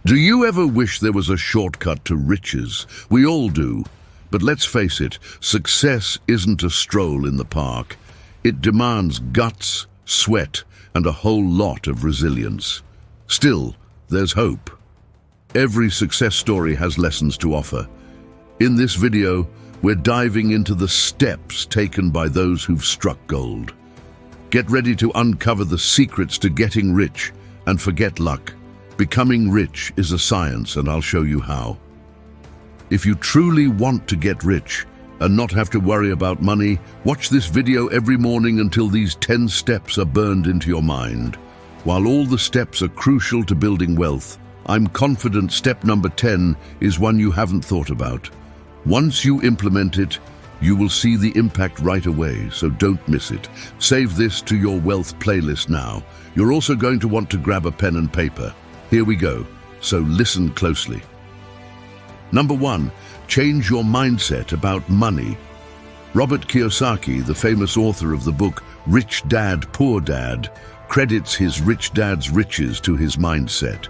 Do you ever wish there was a shortcut to riches? We all do. But let's face it, success isn't a stroll in the park. It demands guts, sweat, and a whole lot of resilience. Still, there's hope. Every success story has lessons to offer. In this video, we're diving into the steps taken by those who've struck gold. Get ready to uncover the secrets to getting rich, and forget luck. Becoming rich is a science, and I'll show you how. If you truly want to get rich and not have to worry about money, watch this video every morning until these 10 steps are burned into your mind. While all the steps are crucial to building wealth, I'm confident step number 10 is one you haven't thought about. Once you implement it, you will see the impact right away, so don't miss it. Save this to your wealth playlist now. You're also going to want to grab a pen and paper. Here we go, so listen closely. Number 1, change your mindset about money. Robert Kiyosaki, the famous author of the book Rich Dad, Poor Dad, credits his rich dad's riches to his mindset.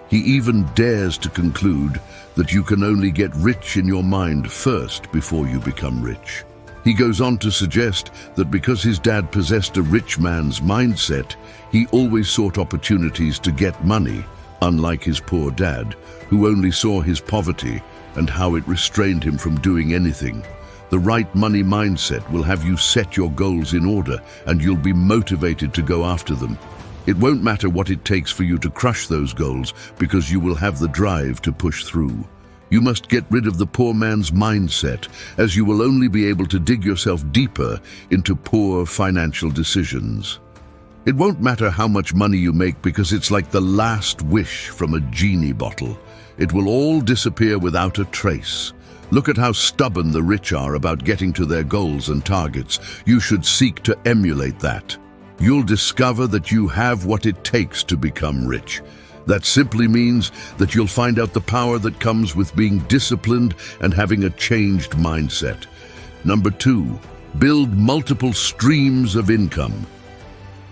He even dares to conclude that you can only get rich in your mind first before you become rich. He goes on to suggest that because his dad possessed a rich man's mindset, he always sought opportunities to get money, unlike his poor dad, who only saw his poverty and how it restrained him from doing anything. The right money mindset will have you set your goals in order, and you'll be motivated to go after them. It won't matter what it takes for you to crush those goals, because you will have the drive to push through. You must get rid of the poor man's mindset, as you will only be able to dig yourself deeper into poor financial decisions. It won't matter how much money you make, because it's like the last wish from a genie bottle. It will all disappear without a trace. Look at how stubborn the rich are about getting to their goals and targets. You should seek to emulate that. You'll discover that you have what it takes to become rich. That simply means that you'll find out the power that comes with being disciplined and having a changed mindset. Number 2, build multiple streams of income.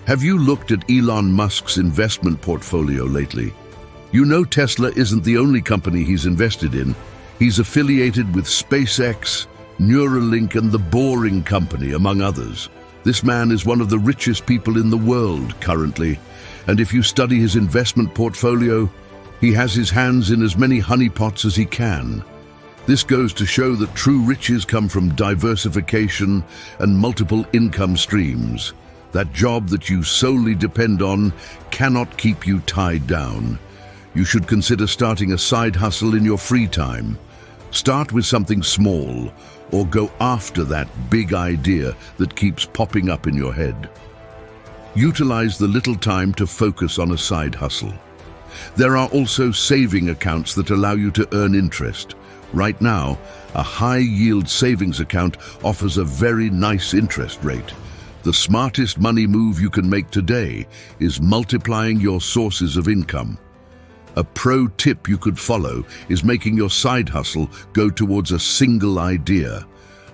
Have you looked at Elon Musk's investment portfolio lately? You know Tesla isn't the only company he's invested in. He's affiliated with SpaceX, Neuralink, and the Boring Company, among others. This man is one of the richest people in the world currently, and if you study his investment portfolio, he has his hands in as many honeypots as he can. This goes to show that true riches come from diversification and multiple income streams. That job that you solely depend on cannot keep you tied down. You should consider starting a side hustle in your free time. Start with something small, or go after that big idea that keeps popping up in your head. Utilize the little time to focus on a side hustle. There are also saving accounts that allow you to earn interest. Right now, a high-yield savings account offers a very nice interest rate. The smartest money move you can make today is multiplying your sources of income. A pro tip you could follow is making your side hustle go towards a single idea,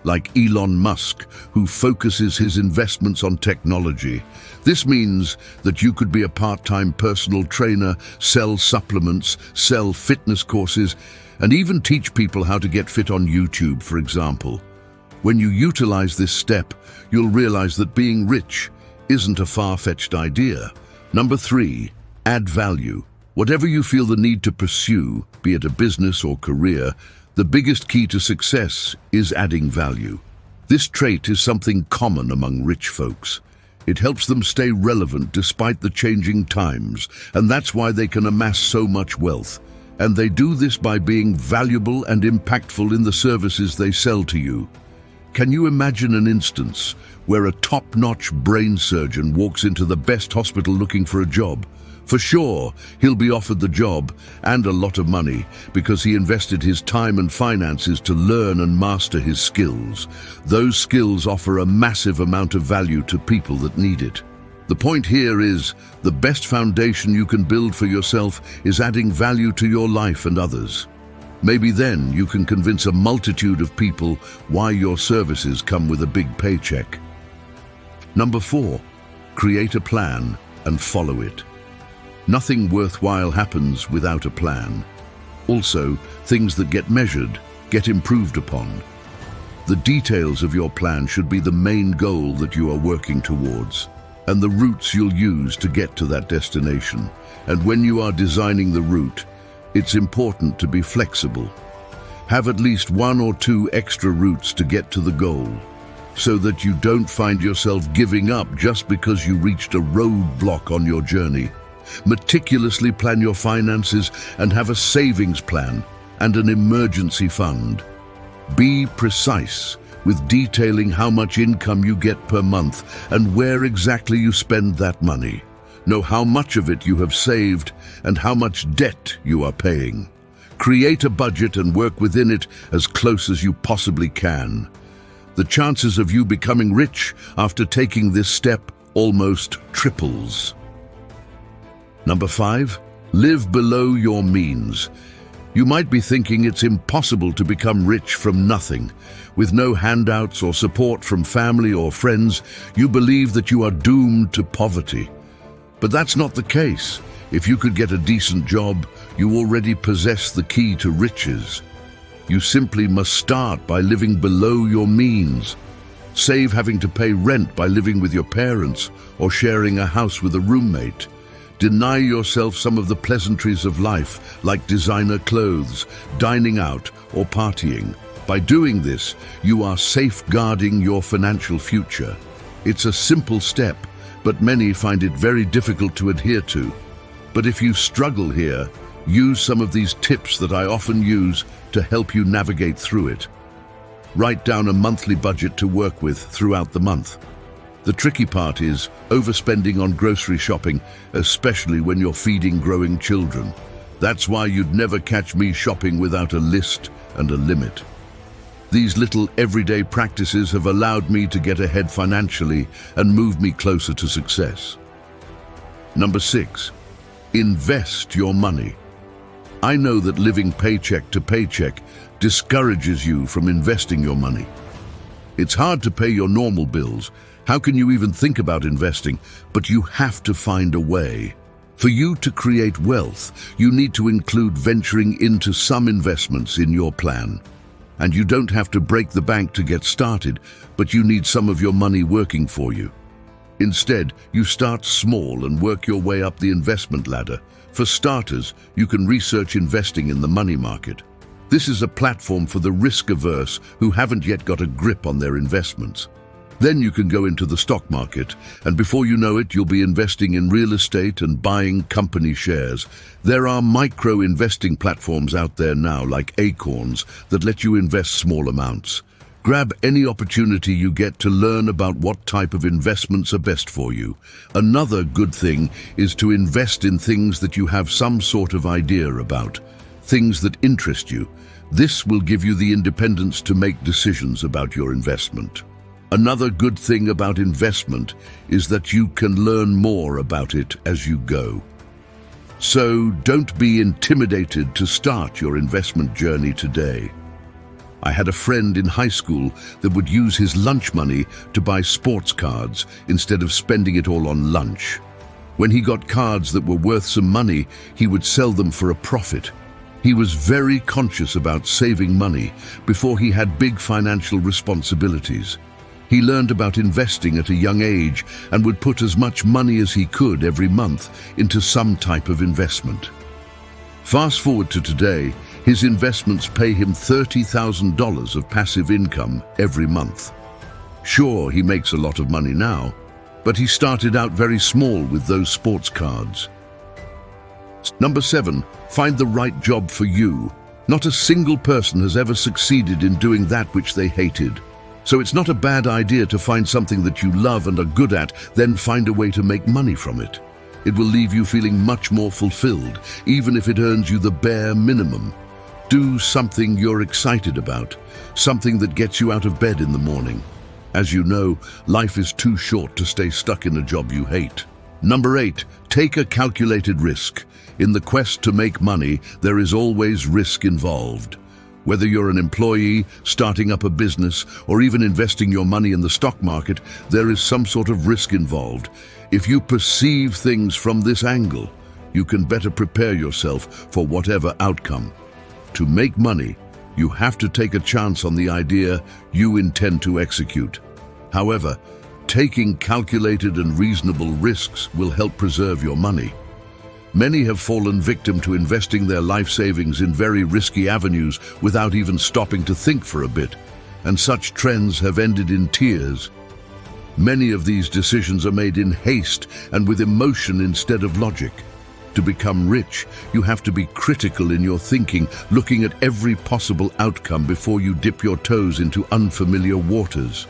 like Elon Musk, who focuses his investments on technology. This means that you could be a part-time personal trainer, sell supplements, sell fitness courses, and even teach people how to get fit on YouTube, for example. When you utilize this step, you'll realize that being rich isn't a far-fetched idea. Number 3, add value. Whatever you feel the need to pursue, be it a business or career, the biggest key to success is adding value. This trait is something common among rich folks. It helps them stay relevant despite the changing times, and that's why they can amass so much wealth. And they do this by being valuable and impactful in the services they sell to you. Can you imagine an instance where a top-notch brain surgeon walks into the best hospital looking for a job? For sure, he'll be offered the job and a lot of money because he invested his time and finances to learn and master his skills. Those skills offer a massive amount of value to people that need it. The point here is, the best foundation you can build for yourself is adding value to your life and others. Maybe then you can convince a multitude of people why your services come with a big paycheck. Number 4, create a plan and follow it. Nothing worthwhile happens without a plan. Also, things that get measured get improved upon. The details of your plan should be the main goal that you are working towards, and the routes you'll use to get to that destination. And when you are designing the route, it's important to be flexible. Have at least 1 or 2 extra routes to get to the goal, so that you don't find yourself giving up just because you reached a roadblock on your journey. Meticulously plan your finances and have a savings plan and an emergency fund. Be precise with detailing how much income you get per month and where exactly you spend that money. Know how much of it you have saved and how much debt you are paying. Create a budget and work within it as close as you possibly can. The chances of you becoming rich after taking this step almost triples. Number 5, live below your means. You might be thinking it's impossible to become rich from nothing. With no handouts or support from family or friends, you believe that you are doomed to poverty. But that's not the case. If you could get a decent job, you already possess the key to riches. You simply must start by living below your means. Save having to pay rent by living with your parents or sharing a house with a roommate. Deny yourself some of the pleasantries of life, like designer clothes, dining out, or partying. By doing this, you are safeguarding your financial future. It's a simple step, but many find it very difficult to adhere to. But if you struggle here, use some of these tips that I often use to help you navigate through it. Write down a monthly budget to work with throughout the month. The tricky part is overspending on grocery shopping, especially when you're feeding growing children. That's why you'd never catch me shopping without a list and a limit. These little everyday practices have allowed me to get ahead financially and move me closer to success. Number 6, invest your money. I know that living paycheck to paycheck discourages you from investing your money. It's hard to pay your normal bills. How can you even think about investing? But you have to find a way. For you to create wealth, you need to include venturing into some investments in your plan. And you don't have to break the bank to get started, but you need some of your money working for you. Instead, you start small and work your way up the investment ladder. For starters, you can research investing in the money market. This is a platform for the risk-averse who haven't yet got a grip on their investments. Then you can go into the stock market, and before you know it, you'll be investing in real estate and buying company shares. There are micro-investing platforms out there now, like Acorns, that let you invest small amounts. Grab any opportunity you get to learn about what type of investments are best for you. Another good thing is to invest in things that you have some sort of idea about, things that interest you. This will give you the independence to make decisions about your investment. Another good thing about investment is that you can learn more about it as you go. So don't be intimidated to start your investment journey today. I had a friend in high school that would use his lunch money to buy sports cards instead of spending it all on lunch. When he got cards that were worth some money, he would sell them for a profit. He was very conscious about saving money before he had big financial responsibilities. He learned about investing at a young age and would put as much money as he could every month into some type of investment. Fast forward to today, his investments pay him $30,000 of passive income every month. Sure, he makes a lot of money now, but he started out very small with those sports cards. Number 7, find the right job for you. Not a single person has ever succeeded in doing that which they hated. So it's not a bad idea to find something that you love and are good at, then find a way to make money from it. It will leave you feeling much more fulfilled, even if it earns you the bare minimum. Do something you're excited about, something that gets you out of bed in the morning. As you know, life is too short to stay stuck in a job you hate. Number 8, take a calculated risk. In the quest to make money, there is always risk involved. Whether you're an employee, starting up a business, or even investing your money in the stock market, there is some sort of risk involved. If you perceive things from this angle, you can better prepare yourself for whatever outcome. To make money, you have to take a chance on the idea you intend to execute. However, taking calculated and reasonable risks will help preserve your money. Many have fallen victim to investing their life savings in very risky avenues without even stopping to think for a bit, and such trends have ended in tears. Many of these decisions are made in haste and with emotion instead of logic. To become rich, you have to be critical in your thinking, looking at every possible outcome before you dip your toes into unfamiliar waters.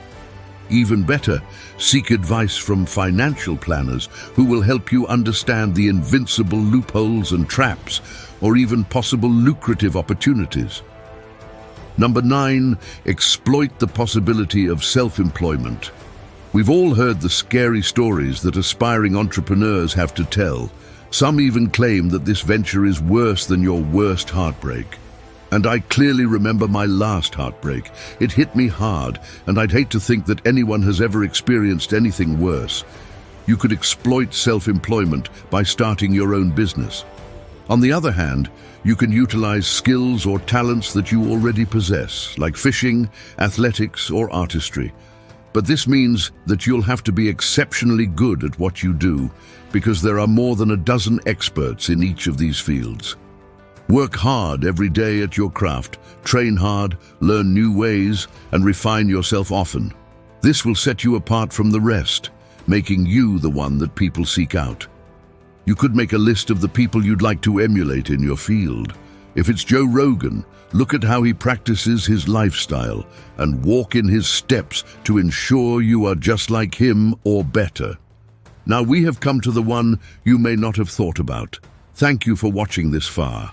Even better, seek advice from financial planners who will help you understand the invincible loopholes and traps, or even possible lucrative opportunities. Number 9, exploit the possibility of self-employment. We've all heard the scary stories that aspiring entrepreneurs have to tell. Some even claim that this venture is worse than your worst heartbreak. And I clearly remember my last heartbreak. It hit me hard, and I'd hate to think that anyone has ever experienced anything worse. You could exploit self-employment by starting your own business. On the other hand, you can utilize skills or talents that you already possess, like fishing, athletics, or artistry. But this means that you'll have to be exceptionally good at what you do, because there are more than a dozen experts in each of these fields. Work hard every day at your craft, train hard, learn new ways, and refine yourself often. This will set you apart from the rest, making you the one that people seek out. You could make a list of the people you'd like to emulate in your field. If it's Joe Rogan, look at how he practices his lifestyle and walk in his steps to ensure you are just like him or better. Now we have come to the one you may not have thought about. Thank you for watching this far.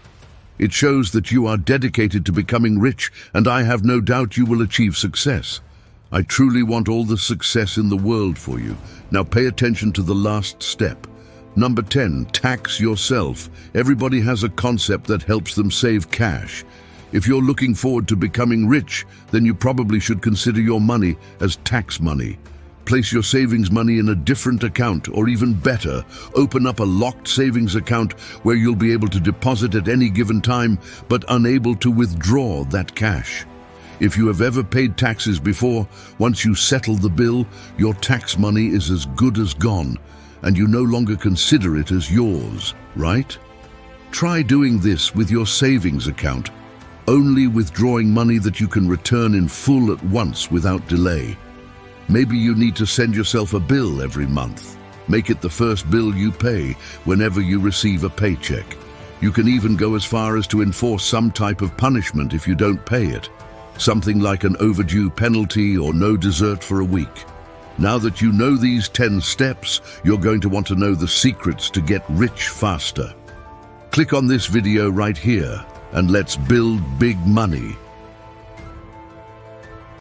It shows that you are dedicated to becoming rich, and I have no doubt you will achieve success. I truly want all the success in the world for you. Now pay attention to the last step. Number 10, tax yourself. Everybody has a concept that helps them save cash. If you're looking forward to becoming rich, then you probably should consider your money as tax money. Place your savings money in a different account, or even better, open up a locked savings account where you'll be able to deposit at any given time, but unable to withdraw that cash. If you have ever paid taxes before, once you settle the bill, your tax money is as good as gone, and you no longer consider it as yours, right? Try doing this with your savings account, only withdrawing money that you can return in full at once without delay. Maybe you need to send yourself a bill every month. Make it the first bill you pay whenever you receive a paycheck. You can even go as far as to enforce some type of punishment if you don't pay it. Something like an overdue penalty or no dessert for a week. Now that you know these 10 steps, you're going to want to know the secrets to get rich faster. Click on this video right here and let's build big money.